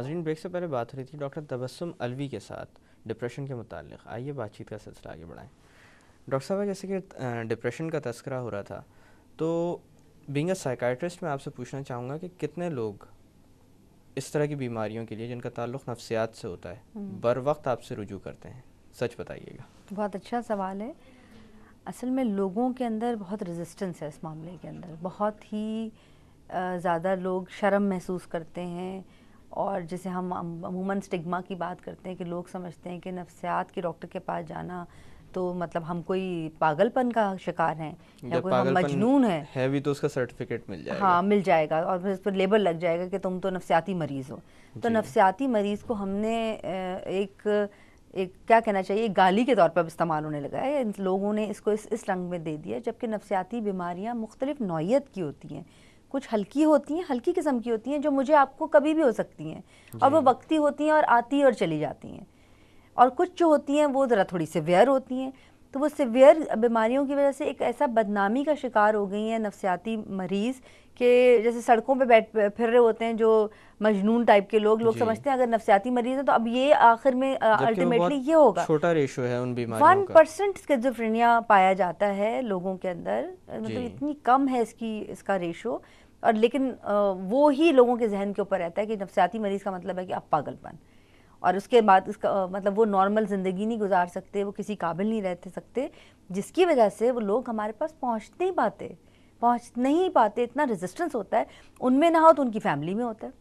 नाज़रीन, ब्रेक से पहले बात हो रही थी डॉक्टर तबस्सुम अलवी के साथ डिप्रेशन के मुताल्लिक़। आइए बातचीत का सिलसिला आगे बढ़ाएं। डॉक्टर साहब, जैसे कि डिप्रेशन का तस्करा हो रहा था, तो बीइंग अ साइकाइट्रिस्ट मैं आपसे पूछना चाहूँगा कि कितने लोग इस तरह की बीमारियों के लिए जिनका ताल्लुक़ नफ्सियात से होता है बर वक्त आपसे रुजू करते हैं? सच बताइएगा। बहुत अच्छा सवाल है। असल में लोगों के अंदर बहुत रेजिस्टेंस है इस मामले के अंदर। बहुत ही ज़्यादा लोग शर्म महसूस करते हैं, और जैसे हम अमूमन स्टिग्मा की बात करते हैं कि लोग समझते हैं कि नफ्सियात के डॉक्टर के पास जाना तो मतलब हम कोई पागलपन का शिकार हैं या कोई हम मजनून है भी तो उसका सर्टिफिकेट मिल जाएगा। हाँ, मिल जाएगा और फिर इस पर लेबल लग जाएगा कि तुम तो नफ्सियाती मरीज़ हो। तो नफ्सियाती मरीज़ को हमने एक क्या कहना चाहिए, गाली के तौर पर इस्तेमाल होने लगा है। इन लोगों ने इसको इस रंग में दे दिया, जबकि नफ्सियाती बीमारियां मुख्तलिफ नौइयत की होती हैं। कुछ हल्की होती हैं, हल्की किस्म की होती हैं जो मुझे आपको कभी भी हो सकती हैं और वो वक्ती होती हैं और आती और चली जाती हैं, और कुछ जो होती हैं वो ज़रा थोड़ी सिवियर होती हैं। तो वो सिवियर बीमारियों की वजह से एक ऐसा बदनामी का शिकार हो गई हैं नफ्सियाती मरीज़ कि जैसे सड़कों पे फिर रहे होते हैं जो मजनून टाइप के लोग समझते हैं अगर नफ्सियाती मरीज़ है तो अब ये आखिर में अल्टीमेटली ये होगा। छोटा रेशो है उन बीमारियों का। 1% स्किज़ोफ्रेनिया पाया जाता है लोगों के अंदर, मतलब इतनी कम है इसका रेशो। और लेकिन वो ही लोगों के जहन के ऊपर रहता है कि नफ्सियाती मरीज़ का मतलब है कि आप पागलपन, और उसके बाद इसका मतलब वो नॉर्मल ज़िंदगी नहीं गुजार सकते, वो किसी काबिल नहीं रह सकते, जिसकी वजह से वो लोग हमारे पास पहुंच नहीं पाते। इतना रेजिस्टेंस होता है। उनमें ना हो तो उनकी फैमिली में होता है,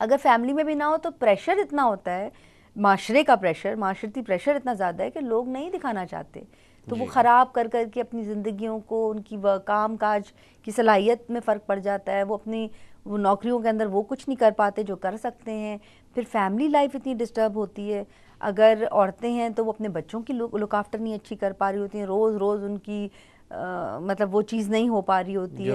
अगर फैमिली में भी ना हो तो प्रेशर इतना होता है, माशरे का प्रेशर, माशरती प्रेशर इतना ज़्यादा है कि लोग नहीं दिखाना चाहते। तो वो ख़राब कर के अपनी ज़िंदगियों को, उनकी काम काज की सलाहियत में फ़र्क पड़ जाता है। वो नौकरियों के अंदर वो कुछ नहीं कर पाते जो कर सकते हैं। फिर फैमिली लाइफ इतनी डिस्टर्ब होती है। अगर औरतें हैं तो वो अपने बच्चों की लुक आफ्टर नहीं अच्छी कर पा रही होती हैं, रोज़ उनकी मतलब वो चीज़ नहीं हो पा रही होती है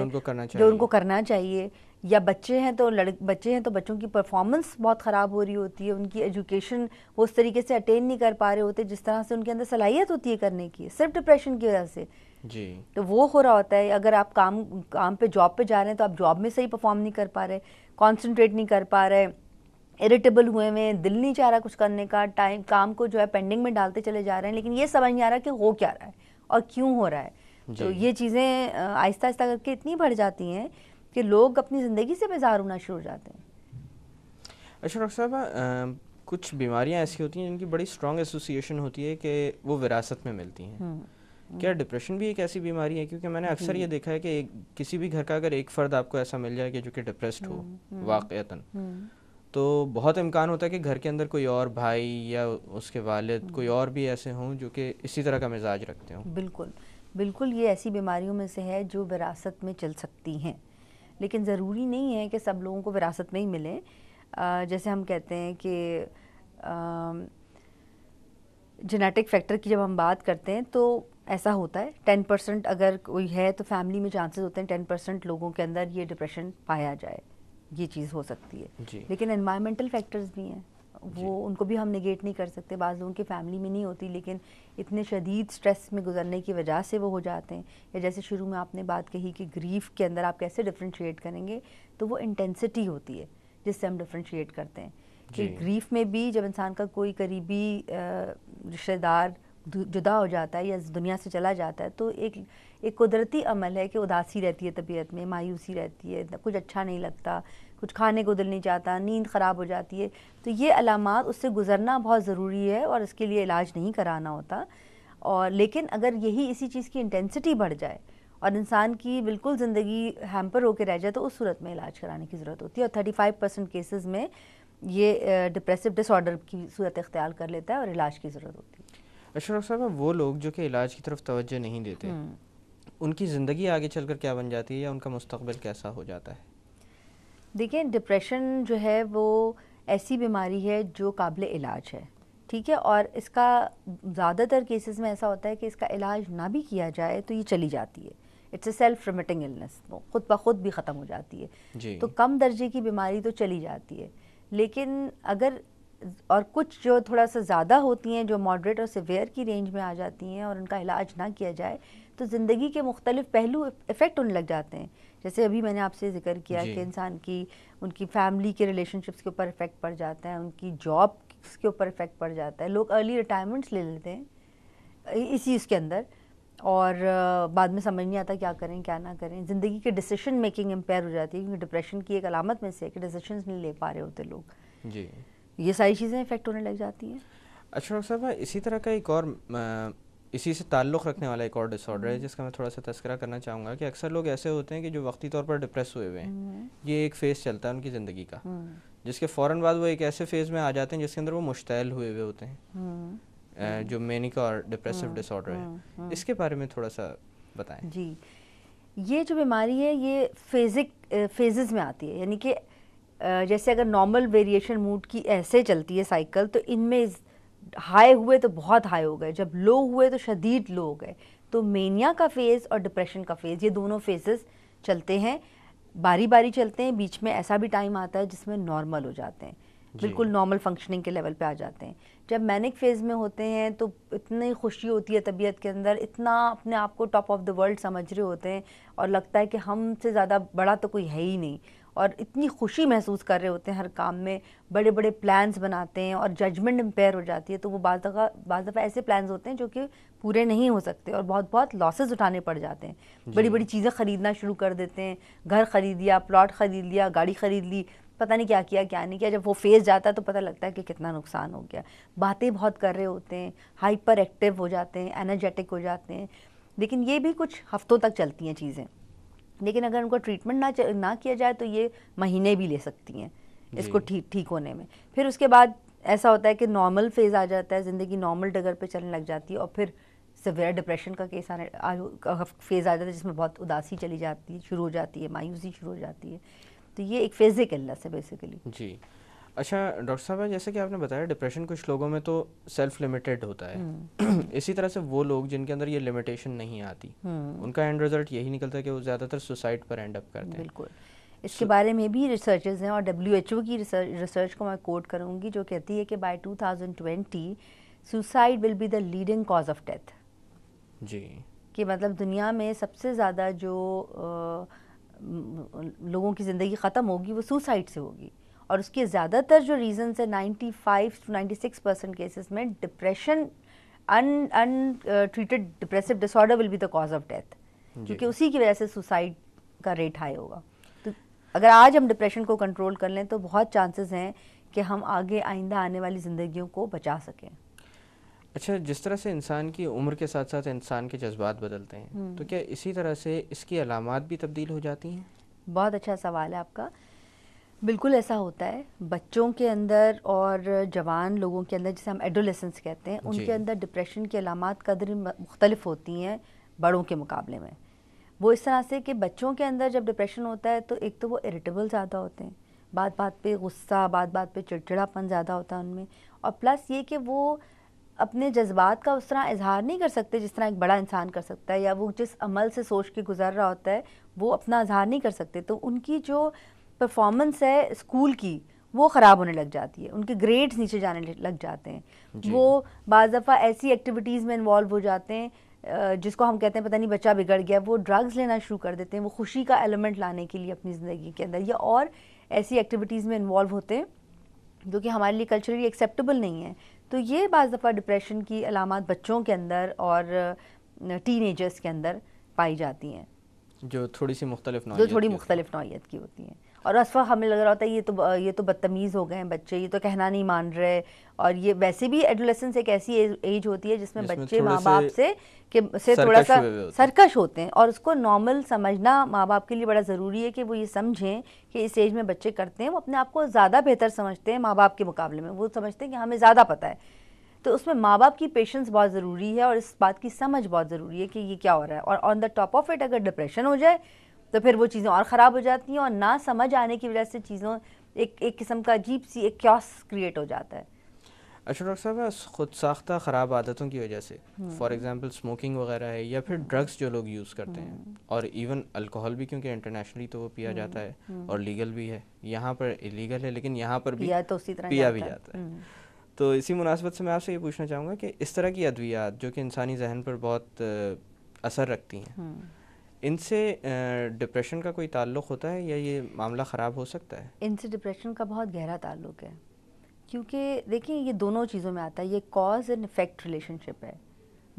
जो उनको करना चाहिए। या बच्चे हैं तो बच्चों की परफॉर्मेंस बहुत ख़राब हो रही होती है, उनकी एजुकेशन वो उस तरीके से अटेन नहीं कर पा रहे होते जिस तरह से उनके अंदर सलाहियत होती है करने की, सिर्फ डिप्रेशन की वजह से। जी। तो वो हो रहा होता है। अगर आप काम पे जॉब पे जा रहे हैं तो आप जॉब में सही परफॉर्म नहीं कर पा रहे, कॉन्सेंट्रेट नहीं कर पा रहे, इरिटेबल हुए में, दिल नहीं चाह रहा कुछ करने का, काम को जो है पेंडिंग में डालते चले जा रहे हैं, लेकिन ये समझ नहीं आ रहा कि हो क्या रहा है और क्यों हो रहा है। तो ये चीज़ें आहिस्ता आहिस्ता करके इतनी बढ़ जाती हैं कि लोग अपनी ज़िंदगी से बेजार होना शुरू हो जाते हैं। अच्छा डॉक्टर साहब, कुछ बीमारियां ऐसी होती हैं जिनकी बड़ी स्ट्रॉन्ग एसोसिएशन होती है कि वो विरासत में मिलती हैं। क्या डिप्रेशन भी एक ऐसी बीमारी है? क्योंकि मैंने अक्सर ये देखा है कि किसी भी घर का अगर एक फ़र्द आपको ऐसा मिल जाए कि जो कि डिप्रेस्ड हो वाक़यतन, तो बहुत इम्कान होता है कि घर के अंदर कोई और भाई या उसके वालिद कोई और भी ऐसे हों जो कि इसी तरह का मिजाज रखते हों। बिल्कुल ये ऐसी बीमारियों में से है जो विरासत में चल सकती हैं, लेकिन ज़रूरी नहीं है कि सब लोगों को विरासत में ही मिले। जैसे हम कहते हैं कि जेनेटिक फैक्टर की जब हम बात करते हैं तो ऐसा होता है 10% अगर कोई है तो फैमिली में चांसेस होते हैं 10% लोगों के अंदर ये डिप्रेशन पाया जाए, ये चीज़ हो सकती है। लेकिन एनवायरमेंटल फैक्टर्स भी हैं, वो उनको भी हम नेगेट नहीं कर सकते। बाज़ लोगों की फैमिली में नहीं होती लेकिन इतने शदीद स्ट्रेस में गुजरने की वजह से वो हो जाते हैं। या जैसे शुरू में आपने बात कही कि ग्रीफ के अंदर आप कैसे डिफ्रेंशिएट करेंगे, तो वो इंटेंसिटी होती है जिससे हम डिफ्रेंशिएट करते हैं कि ग्रीफ में भी जब इंसान का कोई करीबी रिश्तेदार जुदा हो जाता है या दुनिया से चला जाता है तो एक कुदरती अमल है कि उदासी रहती है तबीयत में, मायूसी रहती है, कुछ अच्छा नहीं लगता, कुछ खाने को दिल नहीं चाहता, नींद ख़राब हो जाती है। तो ये अलामात उससे गुज़रना बहुत ज़रूरी है और इसके लिए इलाज नहीं कराना होता। और लेकिन अगर इसी चीज़ की इंटेंसिटी बढ़ जाए और इंसान की बिल्कुल ज़िंदगी हैम्पर होकर रह जाए तो उस सूरत में इलाज कराने की ज़रूरत होती है। और 35% केसेस में ये डिप्रेसिव डिसऑर्डर की सूरत इख्तियार कर लेता है और इलाज की ज़रूरत होती है। अच्छा डॉक्टर साहब, वो लोग जो कि इलाज की तरफ तवज्जो नहीं देते, उनकी ज़िंदगी आगे चलकर क्या बन जाती है या उनका मुस्तकबिल कैसा हो जाता है? देखिए, डिप्रेशन जो है वो ऐसी बीमारी है जो काबिल इलाज है, ठीक है, और इसका ज़्यादातर केसेस में ऐसा होता है कि इसका इलाज ना भी किया जाए तो ये चली जाती है। It's a self remitting illness, खुद ब खुद भी ख़त्म हो जाती है। तो कम दर्जे की बीमारी तो चली जाती है, लेकिन अगर और कुछ जो थोड़ा सा ज़्यादा होती हैं, जो मॉडरेट और सिवियर की रेंज में आ जाती हैं और उनका इलाज ना किया जाए तो ज़िंदगी के मुख्तलिफ पहलू इफ़ेक्ट होने लग जाते हैं। जैसे अभी मैंने आपसे जिक्र किया कि इंसान की उनकी फैमिली के रिलेशनशिप्स के ऊपर इफ़ेक्ट पड़ जाता है, उनकी जॉब के ऊपर इफ़ेक्ट पड़ जाता है, लोग अर्ली रिटायरमेंट्स ले लेते हैं इस चीज़ के अंदर, और बाद में समझ नहीं आता क्या करें क्या ना करें। ज़िंदगी के डिसीजन मेकिंग इम्पेयर हो जाती है, क्योंकि डिप्रेशन की एक अलामत में से कि डिसीजंस नहीं ले पा रहे होते लोग जी। ये सारी चीज़ें इफ़ेक्ट होने लग जाती हैं। अच्छा डॉक्टर साहब, इसी तरह का एक और इसी से ताल्लुक़ रखने वाला एक और डिसऑर्डर है जिसका मैं थोड़ा सा तज़किरा करना चाहूँगा कि अक्सर लोग ऐसे होते हैं कि जो वक्ती तौर पर डिप्रेस हुए हुए हैं, ये एक फ़ेज़ चलता है उनकी ज़िंदगी का, जिसके फ़ौरन बाद वो एक ऐसे फ़ेज़ में आ जाते हैं जिसके अंदर वो मुश्तैल हुए हुए होते हैं, जो मैनिक और डिप्रेसिव डिसऑर्डर है। इसके बारे में थोड़ा सा बताएं जी। ये जो बीमारी है ये फेजेस में आती है, यानी कि जैसे अगर नॉर्मल वेरिएशन मूड की ऐसे चलती है साइकिल, तो इनमें हाई हुए तो बहुत हाई हो गए, जब लो हुए तो शदीद लो हो गए। तो मेनिया का फेज़ और डिप्रेशन का फेज़, ये दोनों फेजेस चलते हैं, बारी बारी चलते हैं। बीच में ऐसा भी टाइम आता है जिसमें नॉर्मल हो जाते हैं, बिल्कुल नॉर्मल फंक्शनिंग के लेवल पे आ जाते हैं। जब मैनिक फेज़ में होते हैं तो इतनी खुशी होती है तबीयत के अंदर, इतना अपने आप को टॉप ऑफ द वर्ल्ड समझ रहे होते हैं और लगता है कि हमसे ज़्यादा बड़ा तो कोई है ही नहीं, और इतनी खुशी महसूस कर रहे होते हैं हर काम में, बड़े बड़े प्लान्स बनाते हैं और जजमेंट इम्पेयर हो जाती है। तो वो बाज़ दफ़ा ऐसे प्लान्स होते हैं जो कि पूरे नहीं हो सकते और बहुत बहुत लॉसेस उठाने पड़ जाते हैं। बड़ी बड़ी चीज़ें ख़रीदना शुरू कर देते हैं, घर ख़रीद लिया, प्लॉट ख़रीद लिया, गाड़ी ख़रीद ली, पता नहीं क्या किया क्या नहीं किया। जब वो फेज़ जाता है तो पता लगता है कि कितना नुकसान हो गया। बातें बहुत कर रहे होते हैं, हाइपर एक्टिव हो जाते हैं, एनर्जेटिक हो जाते हैं। लेकिन ये भी कुछ हफ्तों तक चलती हैं चीज़ें, लेकिन अगर उनको ट्रीटमेंट ना किया जाए तो ये महीने भी ले सकती हैं इसको ठीक होने में। फिर उसके बाद ऐसा होता है कि नॉर्मल फेज़ आ जाता है, ज़िंदगी नॉर्मल डगर पे चलने लग जाती है, और फिर सिवियर डिप्रेशन का फेज़ आ जाता है जिसमें बहुत उदासी चली जाती है, शुरू हो जाती है, मायूसी शुरू हो जाती है। तो ये एक फेजिक इलनेस है बेसिकली जी। अच्छा डॉक्टर साहब, जैसे कि आपने बताया डिप्रेशन कुछ लोगों में तो सेल्फ लिमिटेड होता है, इसी तरह से वो लोग जिनके अंदर ये लिमिटेशन नहीं आती, उनका एंड रिजल्ट यही निकलता है कि वो ज़्यादातर सुसाइड पर एंड अप करते हैं। बिल्कुल, इसके बारे में भी रिसर्चेस हैं, और WHO की रिसर्च को मैं कोट करूँगी जो कहती है कि by 2020 suicide will be the leading cause of death जी। कि मतलब दुनिया में सबसे ज़्यादा जो लोगों की ज़िंदगी ख़त्म होगी वो सुसाइड से होगी, और उसके ज़्यादातर जो रीज़न्स है 95 to 96% केसेस में depression, untreated depressive disorder will be the cause of death, क्योंकि उसी की वजह से सुसाइड का रेट हाई होगा। तो अगर आज हम डिप्रेशन को कंट्रोल कर लें तो बहुत चांसेस हैं कि हम आगे आइंदा आने वाली ज़िंदगियों को बचा सकें। अच्छा, जिस तरह से इंसान की उम्र के साथ साथ इंसान के जज्बात बदलते हैं, तो क्या इसी तरह से इसकी अलामात भी तब्दील हो जाती हैं? बहुत अच्छा सवाल है आपका। बिल्कुल ऐसा होता है बच्चों के अंदर और जवान लोगों के अंदर, जिसे हम एडोलेसेंस कहते हैं, उनके अंदर डिप्रेशन की अलामात कदर मुख्तलिफ होती हैं बड़ों के मुकाबले में। वो इस तरह से कि बच्चों के अंदर जब डिप्रेशन होता है तो एक तो वो इरिटेबल ज़्यादा होते हैं, बात बात पे गुस्सा, बात बात पे चिड़चिड़ापन ज़्यादा होता है उनमें, और प्लस ये कि वो अपने जज्बात का उस तरह इजहार नहीं कर सकते जिस तरह एक बड़ा इंसान कर सकता है, या वो जिस अमल से सोच के गुजर रहा होता है वो अपना इजहार नहीं कर सकते। तो उनकी जो परफॉर्मेंस है स्कूल की वो ख़राब होने लग जाती है, उनके ग्रेड्स नीचे जाने लग जाते हैं, वो बाज़ दफ़ा ऐसी एक्टिविटीज़ में इन्वॉल्व हो जाते हैं जिसको हम कहते हैं पता नहीं बच्चा बिगड़ गया, वो ड्रग्स लेना शुरू कर देते हैं, वो खुशी का एलिमेंट लाने के लिए अपनी ज़िंदगी के अंदर, या और ऐसी एक्टिविटीज़ में इन्वॉल्व होते हैं जो कि हमारे लिए कल्चरली एक्सेप्टेबल नहीं है। तो ये बाज़ दफ़ा डिप्रेशन की अलामात बच्चों के अंदर और टीनेजर्स के अंदर पाई जाती हैं, जो थोड़ी मुख्तलिफ नौइयत की होती हैं। और उस वक्त हमें लग रहा होता है ये तो बदतमीज़ हो गए हैं बच्चे, ये तो कहना नहीं मान रहे। और ये वैसे भी एडोलेसेंस एक ऐसी एज होती है जिसमें बच्चे माँ बाप से थोड़ा सा सरकश होते हैं, और उसको नॉर्मल समझना माँ बाप के लिए बड़ा ज़रूरी है कि वो ये समझें कि इस एज में बच्चे करते हैं, वो अपने आप को ज़्यादा बेहतर समझते हैं माँ बाप के मुकाबले में, वो समझते हैं कि हमें ज़्यादा पता है। तो उसमें माँ बाप की पेशेंस बहुत ज़रूरी है और इस बात की समझ बहुत ज़रूरी है कि ये क्या हो रहा है। और on the top of it अगर डिप्रेशन हो जाए तो फिर वो चीज़ें और ख़राब हो जाती हैं, और ना समझ आने की वजह से चीज़ों एक किस्म का अजीब सी एक क्योस क्रिएट हो जाता है। अच्छा डॉक्टर साहब, खुद साख्ता ख़राब आदतों की वजह से, फॉर एग्जांपल स्मोकिंग वगैरह है, या फिर ड्रग्स जो लोग यूज़ करते हैं, और इवन अल्कोहल भी, क्योंकि इंटरनेशनली तो वो पिया जाता है और लीगल भी है, यहाँ पर इलीगल है लेकिन यहाँ पर भी पिया भी जाता है। तो इसी मुनासबत से मैं आपसे ये पूछना चाहूँगा कि इस तरह की अद्वियात जो कि इंसानी जहन पर बहुत असर रखती हैं, इनसे डिप्रेशन का कोई ताल्लुक़ होता है या ये मामला ख़राब हो सकता है? इनसे डिप्रेशन का बहुत गहरा ताल्लुक़ है, क्योंकि देखिए ये दोनों चीज़ों में आता है, ये कॉज एंड इफ़ेक्ट रिलेशनशिप है।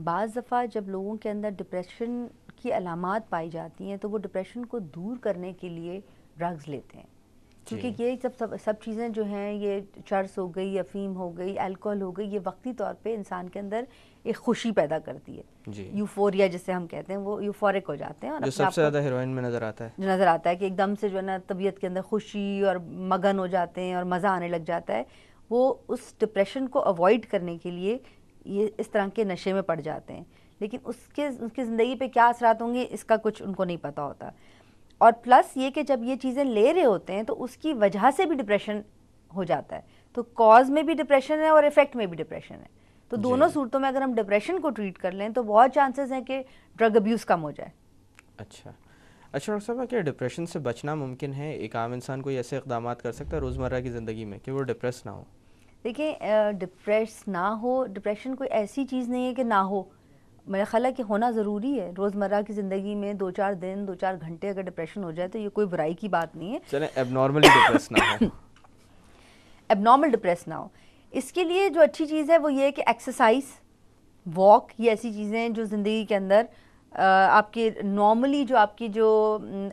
बाज़ दफ़ा जब लोगों के अंदर डिप्रेशन की अलामात पाई जाती हैं तो वो डिप्रेशन को दूर करने के लिए ड्रग्स लेते हैं, क्योंकि ये सब चीज़ें जो हैं, ये चर्स हो गई, अफीम हो गई, अल्कोहल हो गई, ये वक्ती तौर पे इंसान के अंदर एक खुशी पैदा करती है, यूफोरिया जिसे हम कहते हैं, वो यूफोरिक हो जाते हैं। और जो सबसे ज़्यादा हेरोइन में नज़र आता है, जो नज़र आता है कि एकदम से जो है ना तबीयत के अंदर खुशी और मगन हो जाते हैं और मज़ा आने लग जाता है, वो उस डिप्रेशन को अवॉइड करने के लिए ये इस तरह के नशे में पड़ जाते हैं, लेकिन उसकी ज़िंदगी पे क्या असरात होंगे इसका कुछ उनको नहीं पता होता। और प्लस ये कि जब ये चीज़ें ले रहे होते हैं तो उसकी वजह से भी डिप्रेशन हो जाता है, तो कॉज में भी डिप्रेशन है और इफ़ेक्ट में भी डिप्रेशन है। तो दोनों सूरतों में अगर हम डिप्रेशन को ट्रीट कर लें तो बहुत चांसेस हैं कि ड्रग अब्यूज़ कम हो जाए। अच्छा डॉक्टर साहब, क्या डिप्रेशन से बचना मुमकिन है? एक आम इंसान कोई ऐसे इक़दाम कर सकता है रोज़मर्रा की ज़िंदगी में कि वो डिप्रेस ना हो? देखिए, डिप्रेस ना हो, डिप्रेशन कोई ऐसी चीज़ नहीं है कि ना हो, मेरा ख्याल है कि होना ज़रूरी है। रोज़मर्रा की ज़िंदगी में 2-4 दिन 2-4 घंटे अगर डिप्रेशन हो जाए तो ये कोई बुराई की बात नहीं है। चलें, एबनॉर्मली डिप्रेस ना हो। एबनॉर्मल डिप्रेस ना हो, इसके लिए जो अच्छी चीज़ है वो ये है कि एक्सरसाइज, वॉक, ये ऐसी चीज़ें जो ज़िंदगी के अंदर आपके नॉर्मली जो आपकी जो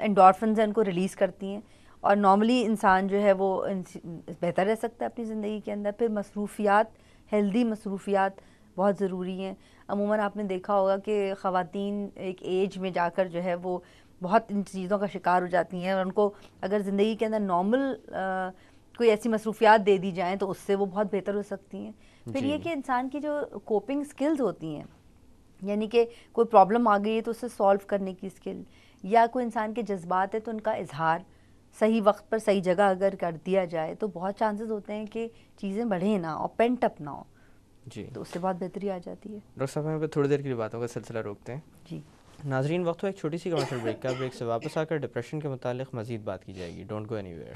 एंडोर्फिन्स हैं उनको रिलीज़ करती हैं, और नॉर्मली इंसान जो है वो बेहतर रह सकता है अपनी ज़िंदगी के अंदर। फिर मसरूफ़ियात, हेल्दी मसरूफ़ियात बहुत ज़रूरी हैं। अमूमन आपने देखा होगा कि ख़वातीन एक एज में जाकर जो है वो बहुत इन चीज़ों का शिकार हो जाती हैं, और उनको अगर ज़िंदगी के अंदर नॉर्मल कोई ऐसी मसरूफ़ियात दे दी जाएँ तो उससे वो बहुत बेहतर हो सकती हैं। फिर ये कि इंसान की जो कोपिंग स्किल्स होती हैं, यानी कि कोई प्रॉब्लम आ गई है तो उससे सॉल्व करने की स्किल, या कोई इंसान के जज्बात है तो उनका इजहार सही वक्त पर सही जगह अगर कर दिया जाए तो बहुत चांसेस होते हैं कि चीज़ें बढ़े ना और पेंट अप ना हो जी, तो उससे बहुत बेहतरी आ जाती है। डॉक्टर साहब, यहाँ पे थोड़ी देर के लिए बातों का सिलसिला रोकते हैं जी। नाजरीन, वक्त हो एक छोटी सी कमर्शियल ब्रेक का। ब्रेक से वापस आकर डिप्रेशन के मुतालिक मज़ीद बात की जाएगी। Don't go anywhere.